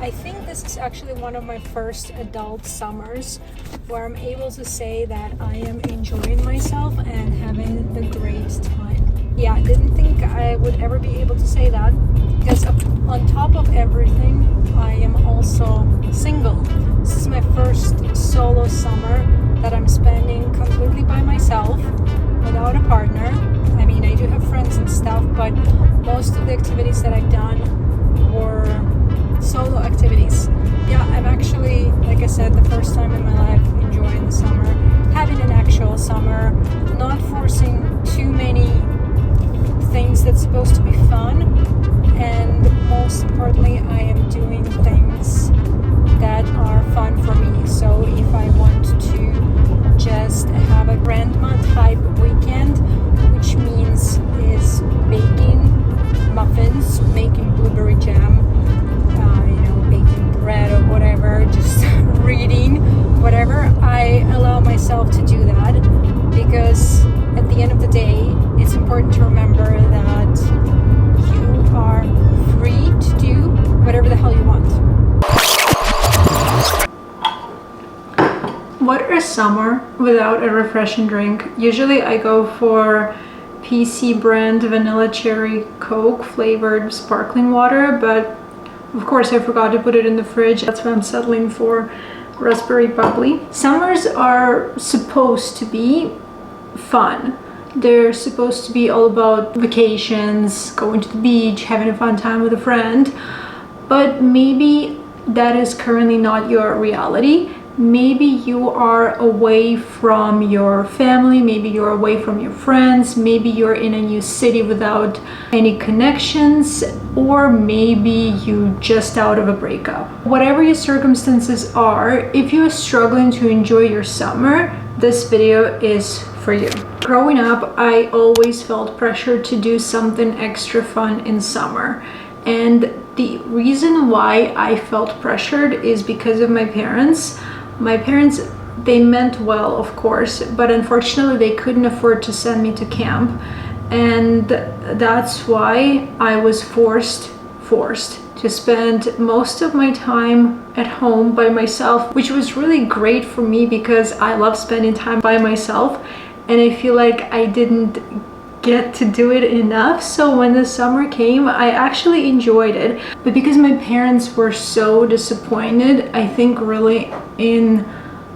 I think this is actually one of my first adult summers where I'm able to say that I am enjoying myself and having a great time. Yeah, I didn't think I would ever be able to say that because on top of everything, I am also single. This is my first solo summer that I'm spending completely by myself without a partner. I mean, I do have friends and stuff, but most of the activities that I've done were solo activities. Yeah, I'm actually, like I said, the first time in my life enjoying the summer, having an actual summer, not forcing too many things that's supposed to be fun, and most importantly, I am doing things that are fun for me. So if I want to just have a grandma type weekend, which means is baking muffins, making blueberry jam, baking bread or whatever, just reading, whatever, I allow myself to do that, because at the end of the day, it's important to remember that you are free to do whatever the hell you want. What is summer without a refreshing drink? Usually I go for PC brand vanilla cherry Coke flavored sparkling water, but of course I forgot to put it in the fridge. That's why I'm settling for raspberry bubbly. Summers are supposed to be fun. They're supposed to be all about vacations, going to the beach, having a fun time with a friend, but maybe that is currently not your reality. Maybe you are away from your family, maybe you're away from your friends, maybe you're in a new city without any connections, or maybe you just out of a breakup. Whatever your circumstances are, if you're struggling to enjoy your summer, this video is for you. Growing up, I always felt pressure to do something extra fun in summer. And the reason why I felt pressured is because of my parents. My parents, they meant well, of course, but unfortunately they couldn't afford to send me to camp. And that's why I was forced to spend most of my time at home by myself, which was really great for me because I love spending time by myself. And I feel like I didn't get to do it enough. So when the summer came, I actually enjoyed it. But because my parents were so disappointed, I think really in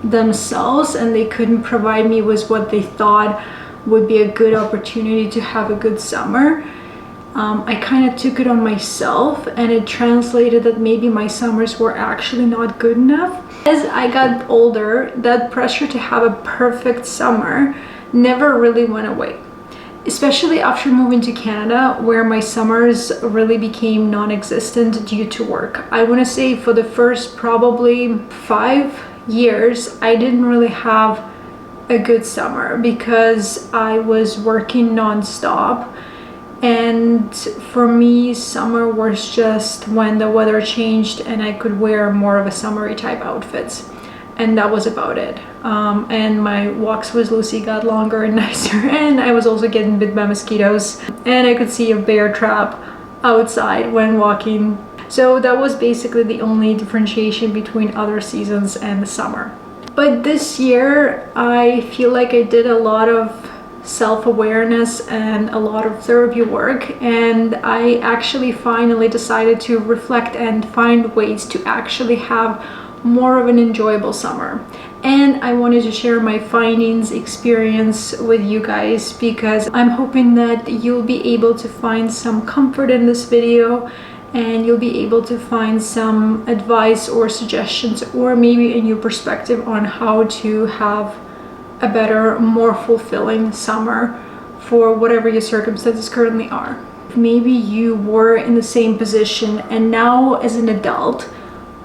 themselves, and they couldn't provide me with what they thought would be a good opportunity to have a good summer, I kind of took it on myself, and it translated that maybe my summers were actually not good enough. As I got older, that pressure to have a perfect summer never really went away. Especially after moving to Canada, where my summers really became non-existent due to work. I want to say for the first probably 5 years, I didn't really have a good summer because I was working non-stop. And for me, summer was just when the weather changed and I could wear more of a summery type outfits. And that was about it. And my walks with Lucy got longer and nicer, and I was also getting bit by mosquitoes, and I could see a bear trap outside when walking. So that was basically the only differentiation between other seasons and the summer. But this year, I feel like I did a lot of self-awareness and a lot of therapy work, and I actually finally decided to reflect and find ways to actually have more of an enjoyable summer. And I wanted to share my findings, experience with you guys, because I'm hoping that you'll be able to find some comfort in this video, and you'll be able to find some advice or suggestions, or maybe a new perspective on how to have a better, more fulfilling summer for whatever your circumstances currently are. Maybe you were in the same position, and now as an adult,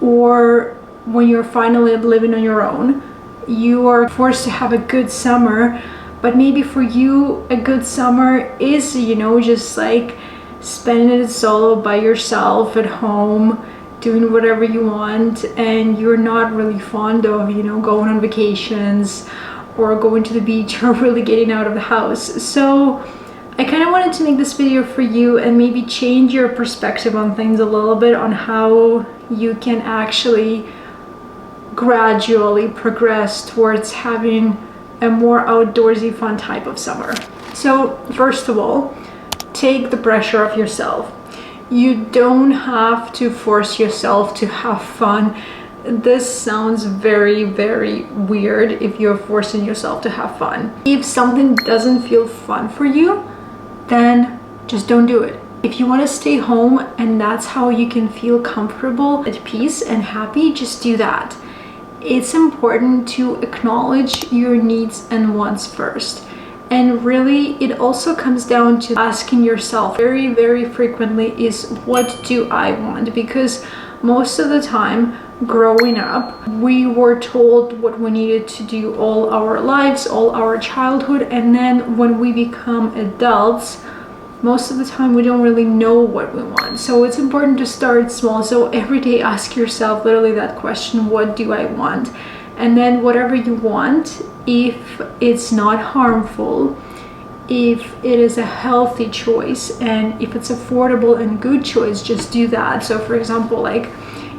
or when you're finally living on your own, you are forced to have a good summer, but maybe for you a good summer is, just like spending it solo by yourself at home, doing whatever you want, and you're not really fond of, going on vacations or going to the beach or really getting out of the house. So I kind of wanted to make this video for you and maybe change your perspective on things a little bit, on how you can actually gradually progress towards having a more outdoorsy, fun type of summer. So first of all, take the pressure off yourself. You don't have to force yourself to have fun. This sounds very, very weird if you're forcing yourself to have fun. If something doesn't feel fun for you, then just don't do it. If you want to stay home and that's how you can feel comfortable, at peace and happy, just do that. It's important to acknowledge your needs and wants first. And really, it also comes down to asking yourself very, very frequently is, what do I want? Because most of the time, growing up, we were told what we needed to do all our lives, all our childhood, and then when we become adults, most of the time we don't really know what we want. So it's important to start small. So every day ask yourself literally that question, what do I want? And then whatever you want, if it's not harmful, if it is a healthy choice, and if it's affordable and good choice, just do that. So for example, like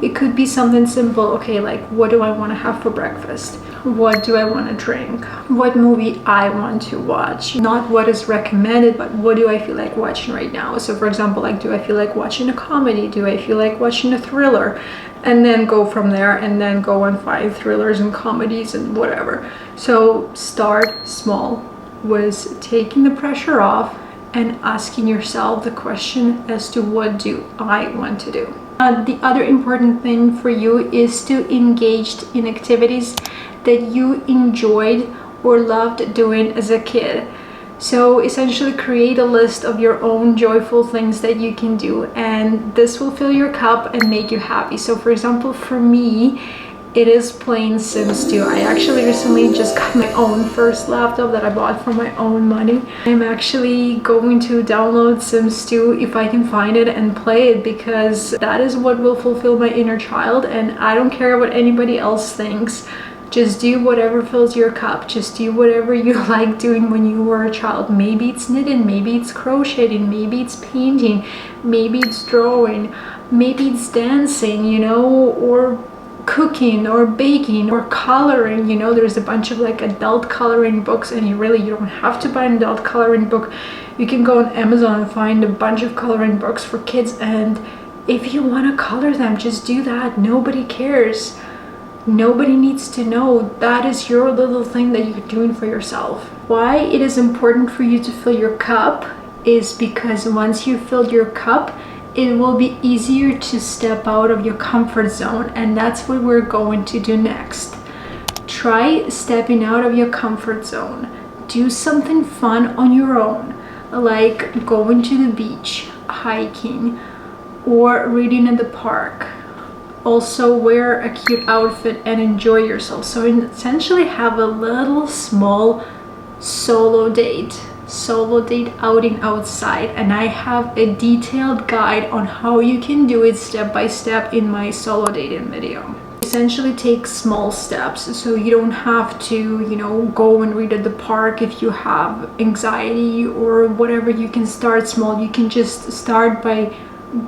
it could be something simple. Okay, like what do I want to have for breakfast? What do I want to drink? What movie I want to watch? Not what is recommended, but what do I feel like watching right now? So for example, like, do I feel like watching a comedy? Do I feel like watching a thriller? And then go from there, and then go and find thrillers and comedies and whatever. So start small with taking the pressure off and asking yourself the question as to what do I want to do. The other important thing for you is to engage in activities that you enjoyed or loved doing as a kid. So essentially create a list of your own joyful things that you can do, and this will fill your cup and make you happy. So for example, for me, it is playing Sims 2. I actually recently just got my own first laptop that I bought for my own money. I'm actually going to download Sims 2 if I can find it and play it, because that is what will fulfill my inner child, and I don't care what anybody else thinks. Just do whatever fills your cup. Just do whatever you like doing when you were a child. Maybe it's knitting, maybe it's crocheting, maybe it's painting, maybe it's drawing, maybe it's dancing, you know, or cooking or baking or coloring. You know, there's a bunch of like adult coloring books, and you don't have to buy an adult coloring book. You can go on Amazon and find a bunch of coloring books for kids, and if you want to color them, just do that. Nobody cares. Nobody needs to know. That is your little thing that you're doing for yourself. Why it is important for you to fill your cup is because once you fill your cup, it will be easier to step out of your comfort zone, and that's what we're going to do next. Try stepping out of your comfort zone. Do something fun on your own, like going to the beach, hiking, or reading at the park. Also wear a cute outfit and enjoy yourself. So essentially have a little small solo date outing outside, and I have a detailed guide on how you can do it step by step in my solo dating video. Essentially take small steps, so you don't have to, you know, go and read at the park if you have anxiety or whatever. You can start small. You can just start by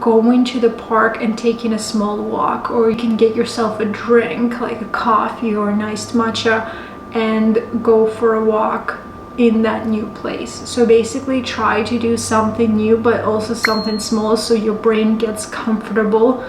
going to the park and taking a small walk, or you can get yourself a drink like a coffee or an iced matcha and go for a walk in that new place. So basically try to do something new, but also something small, so your brain gets comfortable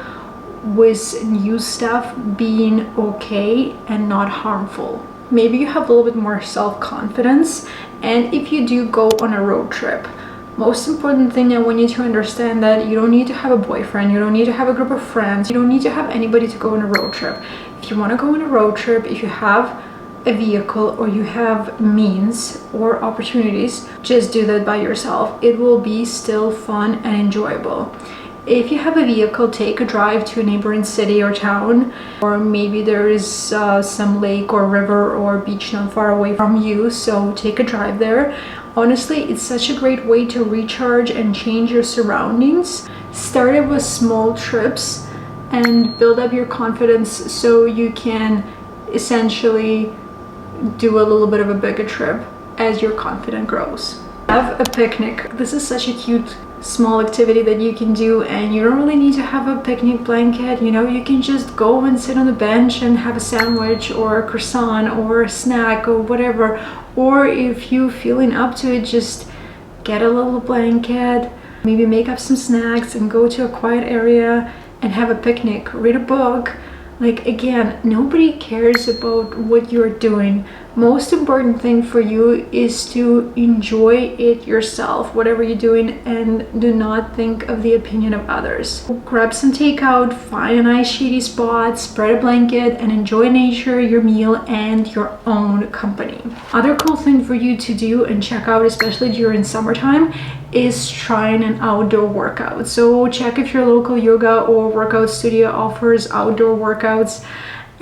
with new stuff being okay and not harmful. Maybe you have a little bit more self-confidence, and if you do go on a road trip, most important thing, I want you to understand that you don't need to have a boyfriend, you don't need to have a group of friends, you don't need to have anybody to go on a road trip. If you want to go on a road trip, if you have a vehicle or you have means or opportunities, just do that by yourself. It will be still fun and enjoyable. If you have a vehicle, take a drive to a neighboring city or town, or maybe there is some lake or river or beach not far away from you, so take a drive there. Honestly, it's such a great way to recharge and change your surroundings. Start it with small trips and build up your confidence so you can essentially do a little bit of a bigger trip as your confidence grows. Have a picnic. This is such a cute small activity that you can do, and you don't really need to have a picnic blanket. You know, you can just go and sit on the bench and have a sandwich or a croissant or a snack or whatever. Or if you're feeling up to it, just get a little blanket, maybe make up some snacks and go to a quiet area and have a picnic, read a book. Like, again, nobody cares about what you're doing. Most important thing for you is to enjoy it yourself, whatever you're doing, and do not think of the opinion of others. Grab some takeout, find a nice shady spot, spread a blanket, and enjoy nature, your meal, and your own company. Other cool thing for you to do and check out, especially during summertime, is trying an outdoor workout. So check if your local yoga or workout studio offers outdoor workouts.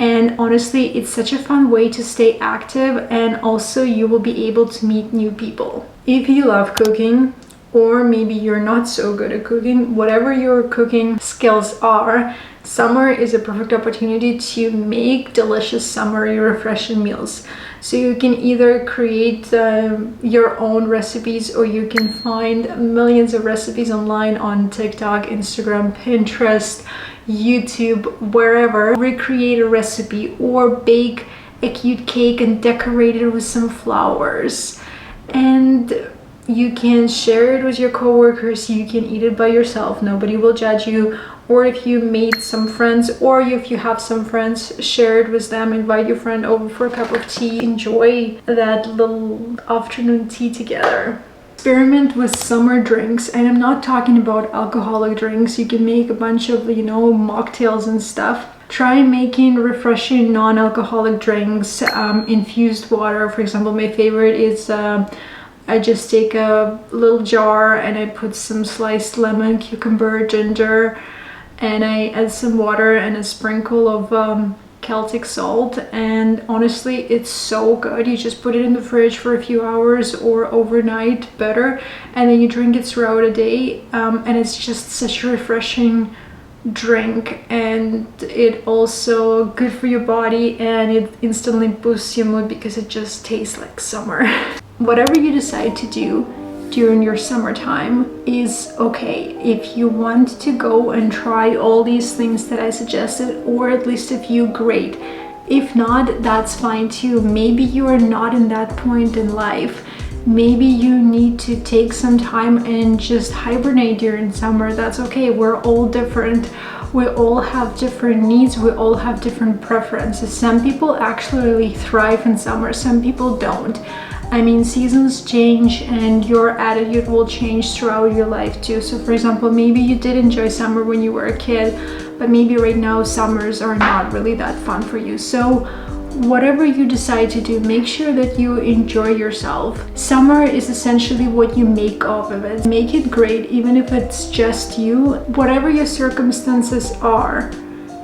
And honestly, it's such a fun way to stay active, and also you will be able to meet new people. If you love cooking, or maybe you're not so good at cooking, whatever your cooking skills are, summer is a perfect opportunity to make delicious summery refreshing meals. So you can either create your own recipes, or you can find millions of recipes online on TikTok, Instagram, Pinterest, YouTube, wherever. Recreate a recipe or bake a cute cake and decorate it with some flowers. And you can share it with your coworkers. You can eat it by yourself. Nobody will judge you. Or if you made some friends, or if you have some friends, share it with them. Invite your friend over for a cup of tea. Enjoy that little afternoon tea together. Experiment with summer drinks, and I'm not talking about alcoholic drinks. You can make a bunch of, you know, mocktails and stuff. Try making refreshing non-alcoholic drinks, infused water. For example, my favorite is I just take a little jar and I put some sliced lemon, cucumber, ginger, and I add some water and a sprinkle of Celtic salt, and honestly it's so good. You just put it in the fridge for a few hours or overnight, better, and then you drink it throughout a day, and it's just such a refreshing drink, and it also good for your body, and it instantly boosts your mood because it just tastes like summer. Whatever you decide to do during your summertime is okay. If you want to go and try all these things that I suggested, or at least a few, great. If not, that's fine too. Maybe you are not in that point in life. Maybe you need to take some time and just hibernate during summer. That's okay. We're all different. We all have different needs. We all have different preferences. Some people actually really thrive in summer. Some people don't. I mean, seasons change and your attitude will change throughout your life too. So for example, maybe you did enjoy summer when you were a kid, but maybe right now summers are not really that fun for you. So whatever you decide to do, make sure that you enjoy yourself. Summer is essentially what you make of it. Make it great, even if it's just you. Whatever your circumstances are,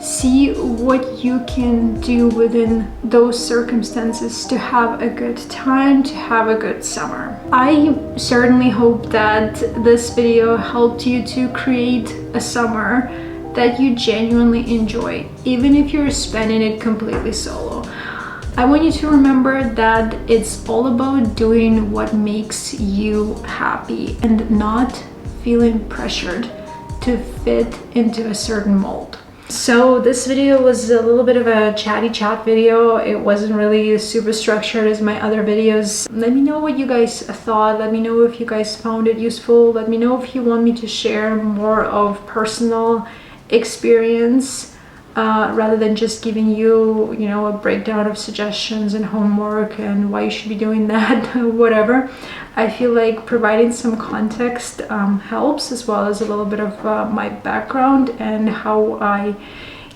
see what you can do within those circumstances to have a good time, to have a good summer. I certainly hope that this video helped you to create a summer that you genuinely enjoy, even if you're spending it completely solo. I want you to remember that it's all about doing what makes you happy and not feeling pressured to fit into a certain mold. So this video was a little bit of a chatty chat video. It wasn't really super structured as my other videos. Let me know what you guys thought. Let me know if you guys found it useful. Let me know if you want me to share more of personal experience rather than just giving you, you know, a breakdown of suggestions and homework and why you should be doing that, whatever. I feel like providing some context helps, as well as a little bit of my background and how I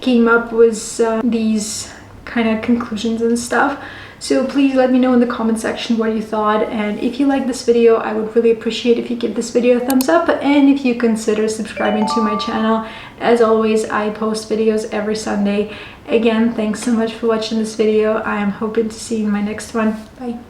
came up with these kind of conclusions and stuff. So please let me know in the comment section what you thought, and if you like this video, I would really appreciate if you give this video a thumbs up, and if you consider subscribing to my channel. As always, I post videos every Sunday. Again, thanks so much for watching this video. I am hoping to see you in my next one. Bye.